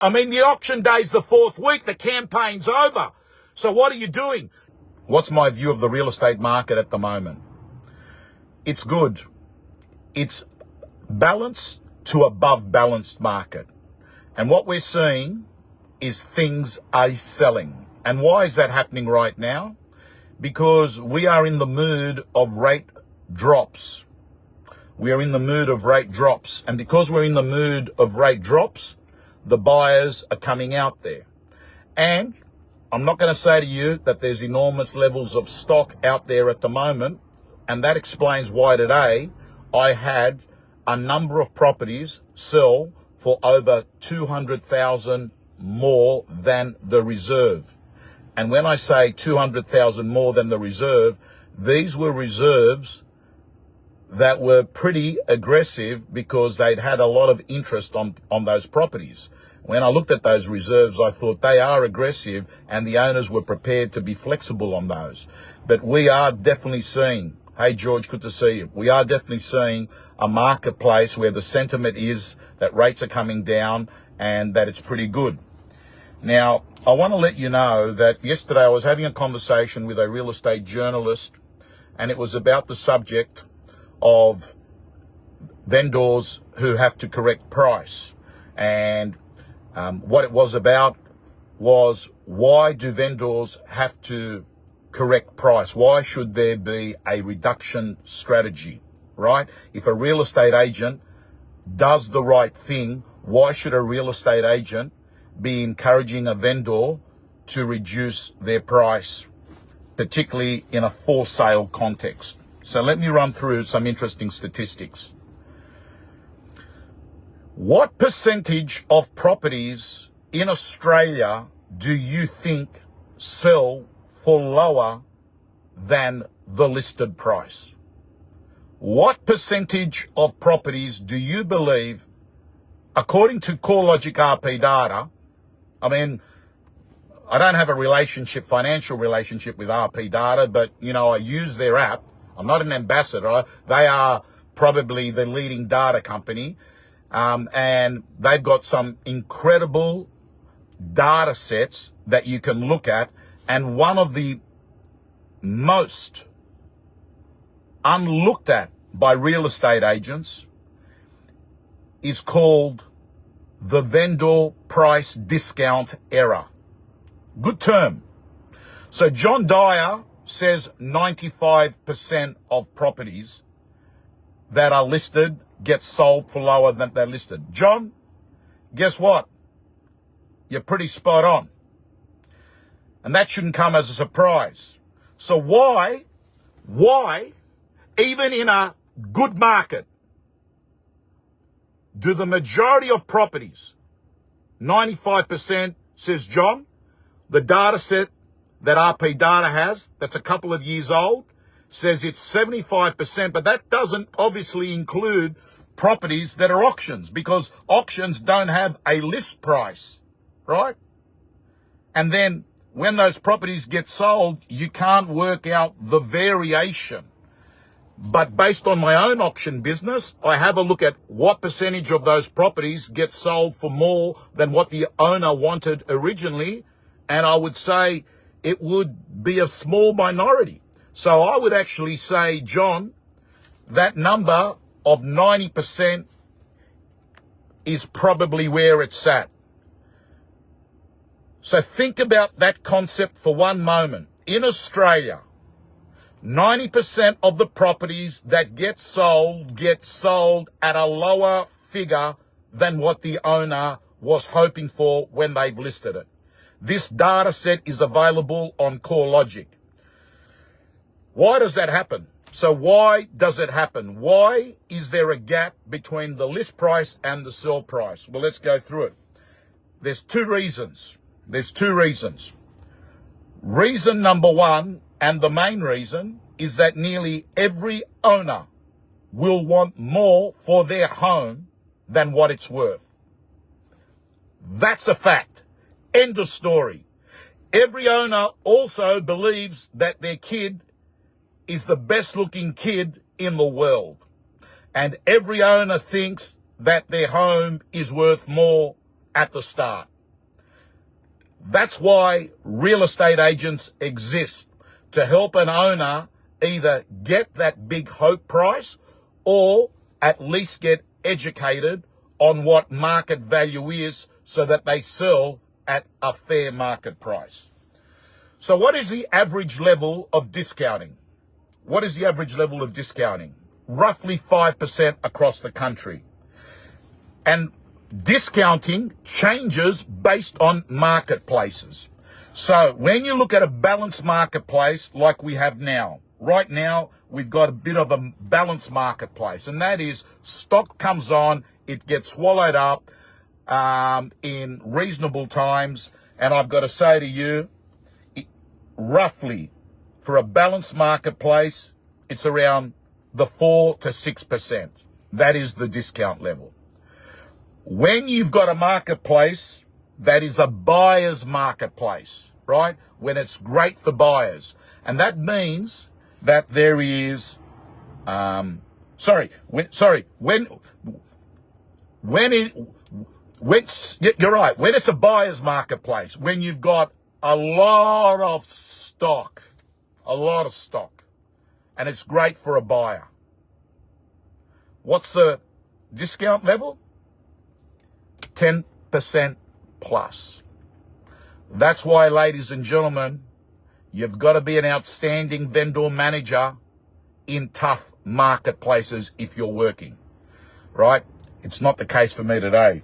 I mean, the auction day's the 4th week. The campaign's over. So what are you doing? What's my view of the real estate market at the moment? It's good. It's balanced to above balanced market. And what we're seeing is things are selling. And why is that happening right now? Because we are in the mood of rate drops. We are in the mood of rate drops. And because we're in the mood of rate drops, the buyers are coming out there. And I'm not going to say to you that there's enormous levels of stock out there at the moment. And that explains why today I had a number of properties sell for over 200,000 more than the reserve. And when I say 200,000 more than the reserve, these were reserves that were pretty aggressive because they'd had a lot of interest on those properties. When I looked at those reserves, I thought they are aggressive and the owners were prepared to be flexible on those. But we are definitely seeing, hey George, good to see you. We are definitely seeing a marketplace where the sentiment is that rates are coming down and that it's pretty good. Now, I want to let you know that yesterday I was having a conversation with a real estate journalist, and it was about the subject of vendors who have to correct price. And what it was about was, why do vendors have to correct price? Why should there be a reduction strategy, right? If a real estate agent does the right thing, why should a real estate agent be encouraging a vendor to reduce their price, particularly in a for sale context? So let me run through some interesting statistics. What percentage of properties in Australia do you think sell for lower than the listed price? What percentage of properties do you believe, according to CoreLogic RP data? I mean, I don't have a financial relationship with RP data, but, I use their app. I'm not an ambassador. They are probably the leading data company. And they've got some incredible data sets that you can look at. And one of the most unlooked at by real estate agents is called the vendor price discount error. Good term. So John Dyer says 95% of properties that are listed get sold for lower than they're listed. John, guess what? You're pretty spot on. And that shouldn't come as a surprise. So why, even in a good market, do the majority of properties, 95%, says John, the data set that RP Data has, that's a couple of years old, says it's 75%, but that doesn't obviously include properties that are auctions, because auctions don't have a list price, right? And then when those properties get sold, you can't work out the variation. But based on my own auction business, I have a look at what percentage of those properties get sold for more than what the owner wanted originally. And I would say it would be a small minority. So I would actually say, John, that number of 90% is probably where it's at. So think about that concept for one moment. In Australia, 90% of the properties that get sold at a lower figure than what the owner was hoping for when they've listed it. This data set is available on CoreLogic. Why does that happen? So why does it happen? Why is there a gap between the list price and the sell price? Well, let's go through it. There's two reasons. Reason number one, and the main reason, is that nearly every owner will want more for their home than what it's worth. That's a fact. End of story. Every owner also believes that their kid is the best looking kid in the world. And every owner thinks that their home is worth more at the start. That's why real estate agents exist, to help an owner either get that big hope price or at least get educated on what market value is so that they sell at a fair market price. So what is the average level of discounting? What is the average level of discounting? Roughly 5% across the country. And discounting changes based on marketplaces. So when you look at a balanced marketplace like we have now, right now we've got a bit of a balanced marketplace, and that is stock comes on, it gets swallowed up in reasonable times, and I've got to say to you, roughly for a balanced marketplace, it's around the 4 to 6%. That is the discount level. When you've got a marketplace that is a buyer's marketplace, right? When it's great for buyers. And that means that there is, when you're right, when it's a buyer's marketplace, when you've got a lot of stock, and it's great for a buyer. What's the discount level? 10% plus. That's why, ladies and gentlemen, you've got to be an outstanding vendor manager in tough marketplaces if you're working, right? It's not the case for me today.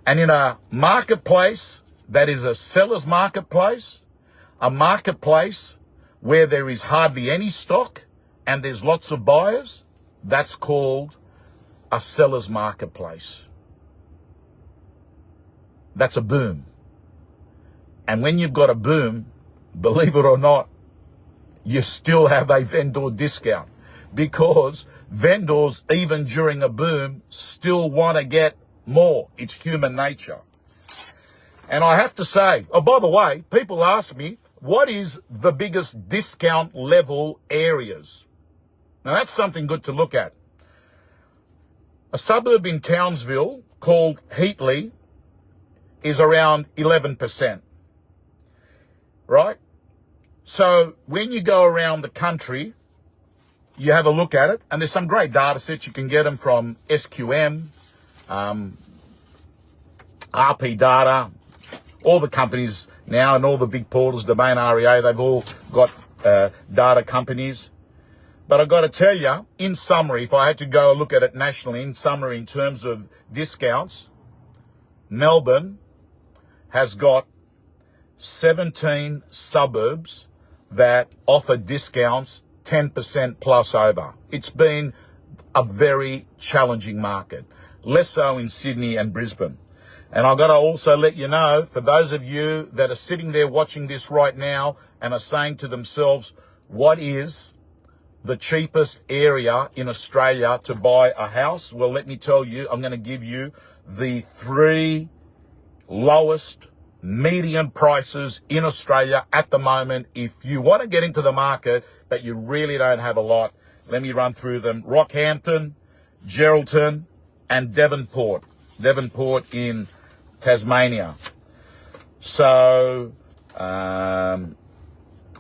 And in a marketplace that is a seller's marketplace, a marketplace where there is hardly any stock and there's lots of buyers, that's called a seller's marketplace. That's a boom. And when you've got a boom, believe it or not, you still have a vendor discount, because vendors, even during a boom, still want to get more. It's human nature. And I have to say, oh, by the way, people ask me, what is the biggest discount level areas? Now, that's something good to look at. A suburb in Townsville called Heatley is around 11%, right? So when you go around the country, you have a look at it, and there's some great data sets. You can get them from SQM, RP Data, all the companies now, and all the big portals, Domain REA, they've all got data companies. But I've got to tell you, in summary, if I had to go look at it nationally, in summary, in terms of discounts, Melbourne has got 17 suburbs that offer discounts 10% plus over. It's been a very challenging market, less so in Sydney and Brisbane. And I've got to also let you know, for those of you that are sitting there watching this right now and are saying to themselves, what is the cheapest area in Australia to buy a house? Well, let me tell you, I'm going to give you the 3 lowest median prices in Australia at the moment. If you want to get into the market, but you really don't have a lot, let me run through them. Rockhampton, Geraldton, and Devonport. Devonport in Tasmania. So, I've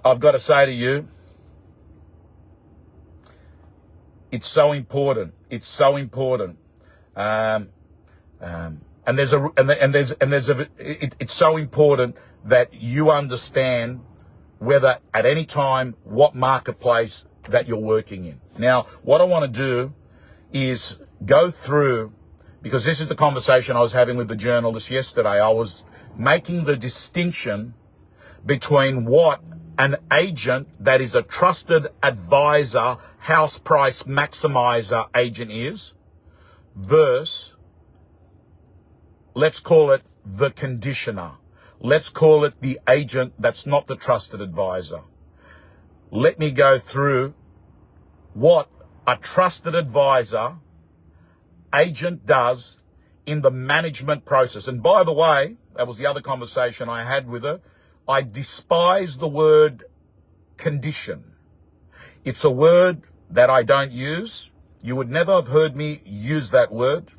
got to say to you, it's so important. It's so important. It's so important that you understand whether at any time what marketplace that you're working in. Now, what I want to do is go through, because this is the conversation I was having with the journalist yesterday. I was making the distinction between what an agent that is a trusted advisor, house price maximizer agent is, versus, let's call it the conditioner. Let's call it the agent that's not the trusted advisor. Let me go through what a trusted advisor agent does in the management process. And by the way, that was the other conversation I had with her. I despise the word condition. It's a word that I don't use. You would never have heard me use that word.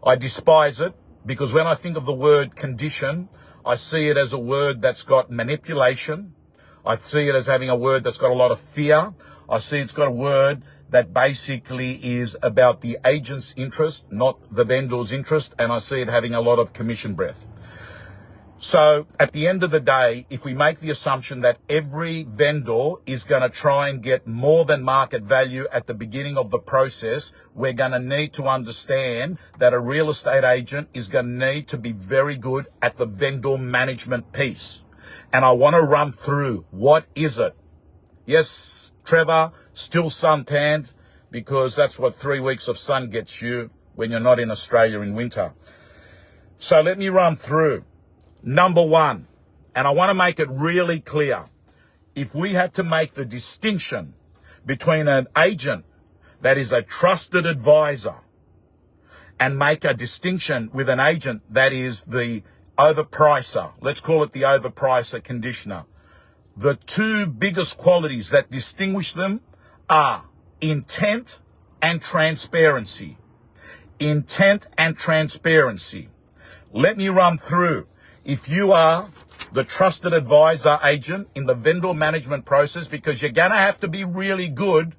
I despise it. because when I think of the word condition, I see it as a word that's got manipulation. I see it as having a word that's got a lot of fear. I see it's got a word that basically is about the agent's interest, not the vendor's interest, and I see it having a lot of commission breath. So at the end of the day, if we make the assumption that every vendor is going to try and get more than market value at the beginning of the process, we're going to need to understand that a real estate agent is going to need to be very good at the vendor management piece. And I want to run through, what is it? Yes, Trevor, still suntanned, because that's what 3 weeks of sun gets you when you're not in Australia in winter. So let me run through. Number one, and I want to make it really clear, if we had to make the distinction between an agent that is a trusted advisor and make a distinction with an agent that is the overpricer, let's call it the overpricer conditioner, the two biggest qualities that distinguish them are intent and transparency. Intent and transparency. Let me run through. If you are the trusted advisor agent in the vendor management process, because you're going to have to be really good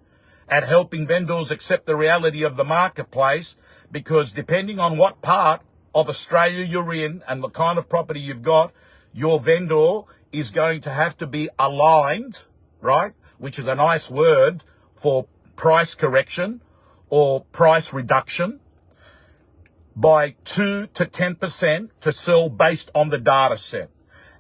at helping vendors accept the reality of the marketplace, because depending on what part of Australia you're in and the kind of property you've got, your vendor is going to have to be aligned, right? Which is a nice word for price correction or price reduction, by 2 to 10% to sell based on the data set.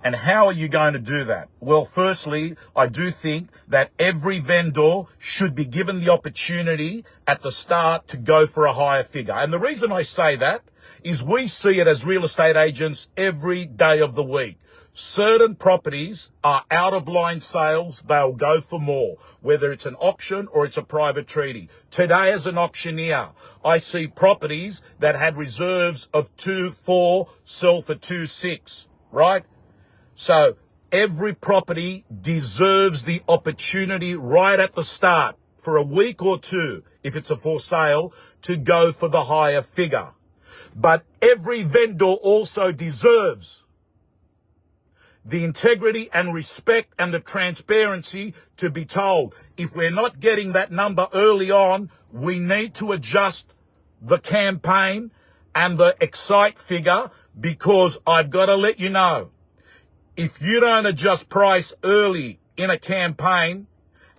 And how are you going to do that? Well, firstly, I do think that every vendor should be given the opportunity at the start to go for a higher figure. And the reason I say that is we see it as real estate agents every day of the week. Certain properties are out of line sales. They'll go for more, whether it's an auction or it's a private treaty. Today, as an auctioneer, I see properties that had reserves of 2.4 sell for 2.6, right? So every property deserves the opportunity right at the start for a week or two, if it's a for sale, to go for the higher figure. But every vendor also deserves the integrity and respect and the transparency to be told, if we're not getting that number early on, we need to adjust the campaign and the excite figure, because I've got to let you know, if you don't adjust price early in a campaign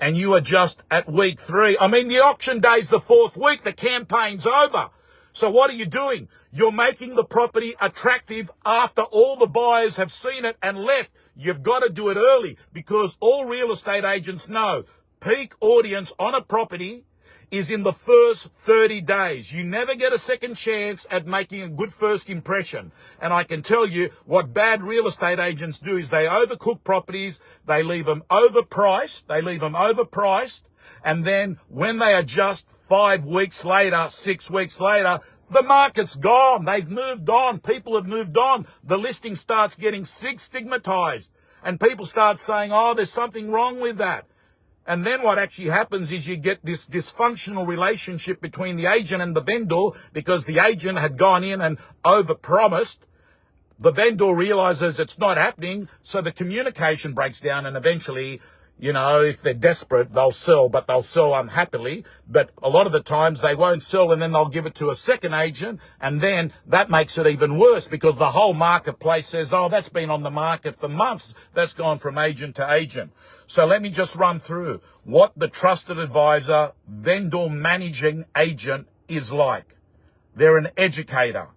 and you adjust at week 3, I mean, the auction day's the 4th week, the campaign's over. So what are you doing? You're making the property attractive after all the buyers have seen it and left. You've got to do it early, because all real estate agents know peak audience on a property is in the first 30 days. You never get a second chance at making a good first impression. And I can tell you what bad real estate agents do is they overcook properties. They leave them overpriced. And then when they adjust 5 weeks later, 6 weeks later, the market's gone. They've moved on. People have moved on. The listing starts getting stigmatized. And people start saying, oh, there's something wrong with that. And then what actually happens is you get this dysfunctional relationship between the agent and the vendor, because the agent had gone in and overpromised. The vendor realizes it's not happening, so the communication breaks down, and eventually, you know, if they're desperate, they'll sell, but they'll sell unhappily. But a lot of the times they won't sell, and then they'll give it to a second agent, and then that makes it even worse, because the whole marketplace says, oh, that's been on the market for months. That's gone from agent to agent. So let me just run through what the trusted advisor, vendor managing agent is like. They're an educator.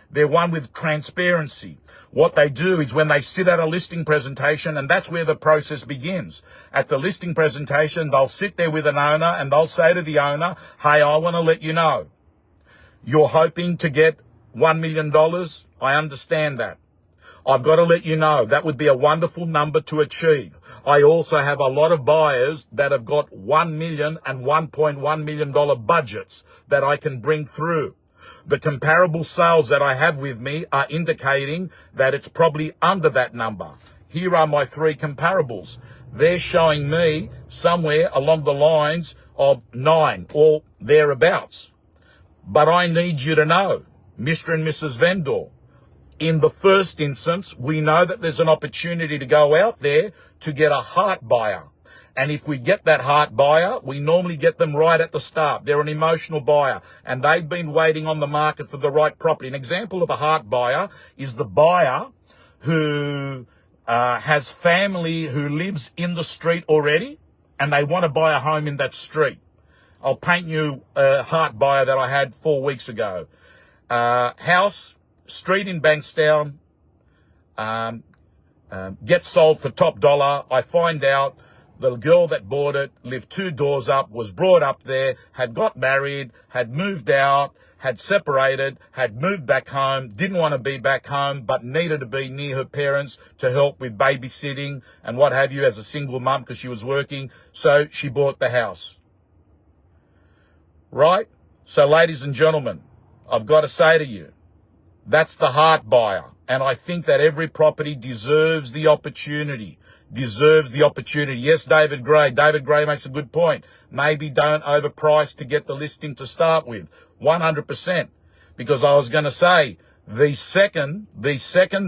They're one with transparency. What they do is when they sit at a listing presentation, and that's where the process begins. At the listing presentation, they'll sit there with an owner and they'll say to the owner, hey, I want to let you know, you're hoping to get $1 million. I understand that. I've got to let you know that would be a wonderful number to achieve. I also have a lot of buyers that have got $1 million and $1.1 million budgets that I can bring through. The comparable sales that I have with me are indicating that it's probably under that number. Here are my 3 comparables. They're showing me somewhere along the lines of 9 or thereabouts. But I need you to know, Mr. and Mrs. Vendor, in the first instance, we know that there's an opportunity to go out there to get a heart buyer. And if we get that heart buyer, we normally get them right at the start. They're an emotional buyer, and they've been waiting on the market for the right property. An example of a heart buyer is the buyer who has family who lives in the street already, and they want to buy a home in that street. I'll paint you a heart buyer that I had 4 weeks ago. House, street in Bankstown, gets sold for top dollar. I find out the girl that bought it lived 2 doors up, was brought up there, had got married, had moved out, had separated, had moved back home, didn't want to be back home, but needed to be near her parents to help with babysitting and what have you as a single mum because she was working. So she bought the house. Right? So ladies and gentlemen, I've got to say to you, that's the heart buyer. And I think that every property deserves the opportunity. Yes, David Gray. David Gray makes a good point. Maybe don't overprice to get the listing to start with. 100%. Because I was going to say, the second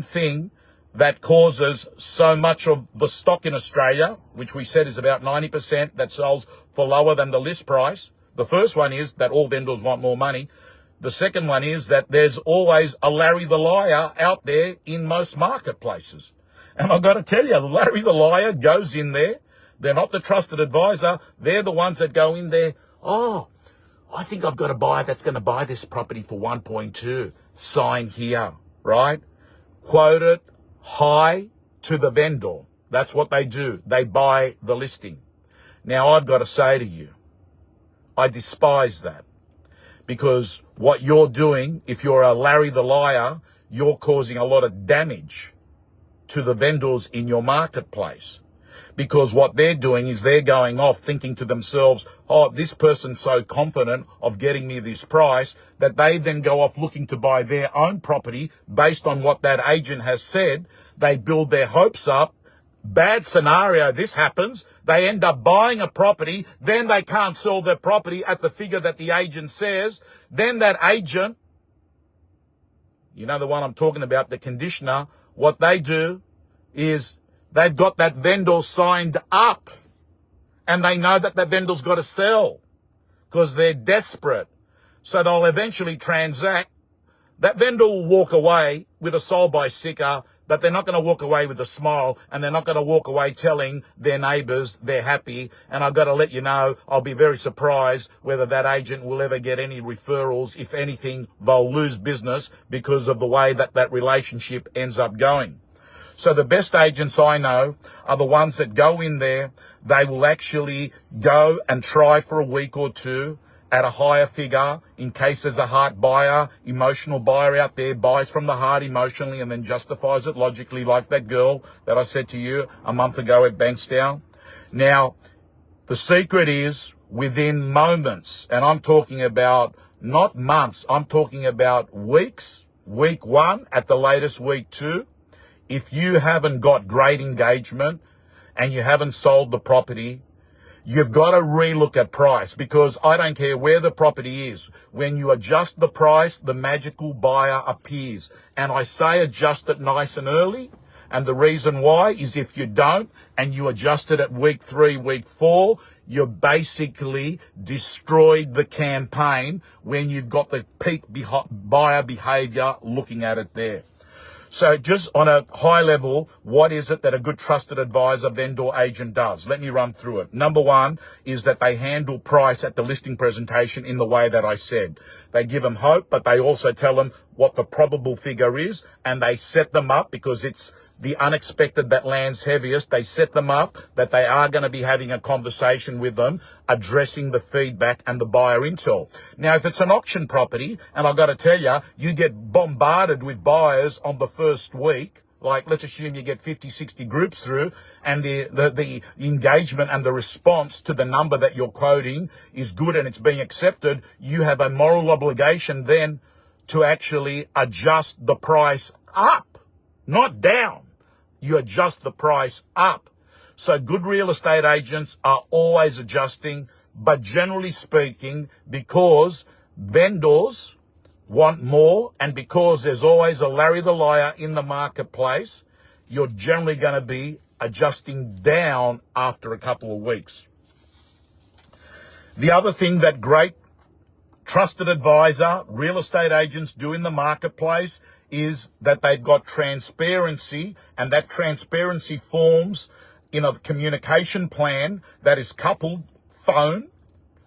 thing that causes so much of the stock in Australia, which we said is about 90% that sells for lower than the list price. The first one is that all vendors want more money. The second one is that there's always a Larry the Liar out there in most marketplaces. And I've got to tell you, Larry the Liar goes in there. They're not the trusted advisor. They're the ones that go in there. Oh, I think I've got a buyer that's going to buy this property for 1.2. Sign here, right? Quote it high to the vendor. That's what they do. They buy the listing. Now, I've got to say to you, I despise that. Because what you're doing, if you're a Larry the Liar, you're causing a lot of damage to the vendors in your marketplace. Because what they're doing is they're going off thinking to themselves, oh, this person's so confident of getting me this price, that they then go off looking to buy their own property based on what that agent has said. They build their hopes up. Bad scenario, this happens. They end up buying a property. Then they can't sell their property at the figure that the agent says. Then that agent, you know the one I'm talking about, the conditioner, what they do is they've got that vendor signed up. And they know that vendor's got to sell because they're desperate. So they'll eventually transact. That vendor will walk away with a sold by sticker, but they're not going to walk away with a smile, and they're not going to walk away telling their neighbours they're happy. And I've got to let you know, I'll be very surprised whether that agent will ever get any referrals. If anything, they'll lose business because of the way that that relationship ends up going. So the best agents I know are the ones that go in there. They will actually go and try for a week or two at a higher figure in case there's a heart buyer, emotional buyer out there, buys from the heart emotionally and then justifies it logically, like that girl that I said to you a month ago at Bankstown. Now, the secret is within moments, and I'm talking about not months, I'm talking about weeks, week 1, at the latest week 2. If you haven't got great engagement and you haven't sold the property, you've got to relook at price, because I don't care where the property is. When you adjust the price, the magical buyer appears. And I say adjust it nice and early. And the reason why is if you don't and you adjust it at week 3, week 4, you basically destroyed the campaign when you've got the peak buyer behavior looking at it there. So just on a high level, what is it that a good trusted advisor, vendor, agent does? Let me run through it. Number 1 is that they handle price at the listing presentation in the way that I said. They give them hope, but they also tell them what the probable figure is, and they set them up, because it's the unexpected that lands heaviest. They set them up that they are going to be having a conversation with them, addressing the feedback and the buyer intel. Now, if it's an auction property, and I've got to tell you, you get bombarded with buyers on the first week, like let's assume you get 50, 60 groups through, and the engagement and the response to the number that you're quoting is good and it's being accepted, you have a moral obligation then to actually adjust the price up, not down. You adjust the price up. So good real estate agents are always adjusting, but generally speaking, because vendors want more, and because there's always a Larry the Liar in the marketplace, you're generally going to be adjusting down after a couple of weeks. The other thing that great trusted advisor, real estate agents do in the marketplace is that they've got transparency, and that transparency forms in a communication plan that is coupled phone,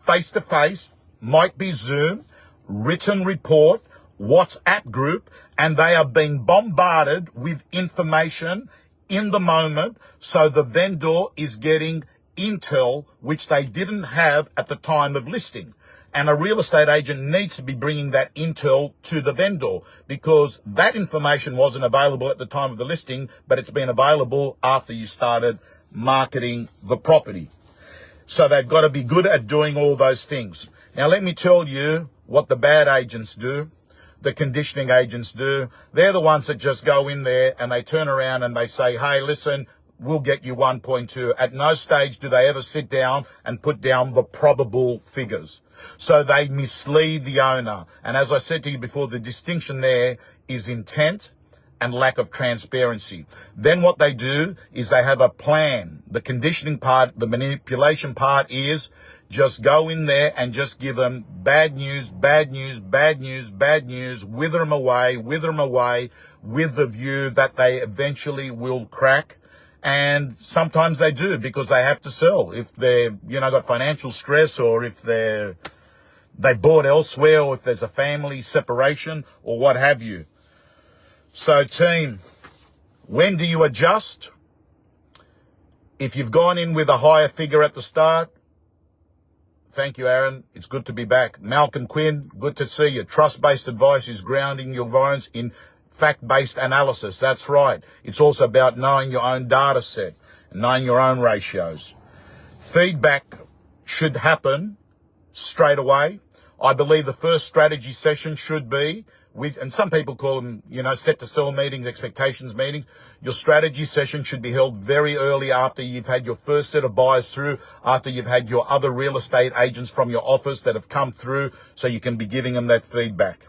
face-to-face, might be Zoom, written report, WhatsApp group, and they are being bombarded with information in the moment, so the vendor is getting intel which they didn't have at the time of listing. And a real estate agent needs to be bringing that intel to the vendor, because that information wasn't available at the time of the listing, but it's been available after you started marketing the property. So they've got to be good at doing all those things. Now, let me tell you what the bad agents do, the conditioning agents do. They're the ones that just go in there and they turn around and they say, hey, listen, we'll get you 1.2. At no stage do they ever sit down and put down the probable figures. So they mislead the owner. And as I said to you before, the distinction there is intent and lack of transparency. Then what they do is they have a plan. The conditioning part, the manipulation part is just go in there and just give them bad news, bad news, bad news, bad news, wither them away with the view that they eventually will crack. And sometimes they do, because they have to sell. If they're, got financial stress, or if they bought elsewhere, or if there's a family separation or what have you. So team, when do you adjust? If you've gone in with a higher figure at the start, thank you, Aaron. It's good to be back. Malcolm Quinn, good to see you. Trust-based advice is grounding your advice in fact-based analysis. That's right. It's also about knowing your own data set, knowing your own ratios. Feedback should happen straight away. I believe the first strategy session should be and some people call them, set to sell meetings, expectations meetings. Your strategy session should be held very early after you've had your first set of buyers through, after you've had your other real estate agents from your office that have come through, so you can be giving them that feedback.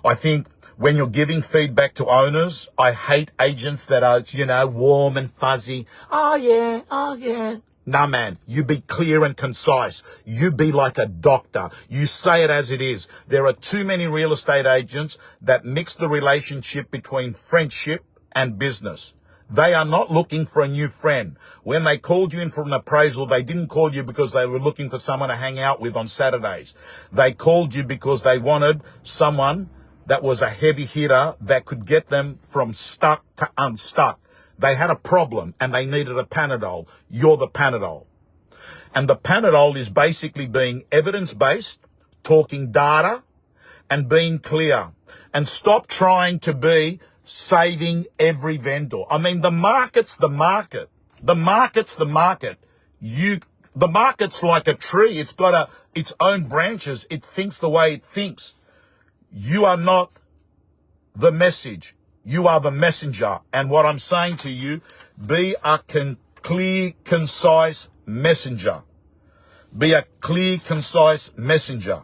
I think when you're giving feedback to owners, I hate agents that are, warm and fuzzy. Oh yeah. Nah, man, you be clear and concise. You be like a doctor. You say it as it is. There are too many real estate agents that mix the relationship between friendship and business. They are not looking for a new friend. When they called you in for an appraisal, they didn't call you because they were looking for someone to hang out with on Saturdays. They called you because they wanted someone that was a heavy hitter that could get them from stuck to unstuck. They had a problem and they needed a Panadol. You're the Panadol. And the Panadol is basically being evidence-based, talking data, and being clear. And stop trying to be saving every vendor. I mean, the market's the market. The market's the market. The market's like a tree. It's got its own branches. It thinks the way it thinks. You are not the message. You are the messenger. And what I'm saying to you, be a clear, concise messenger. Be a clear, concise messenger.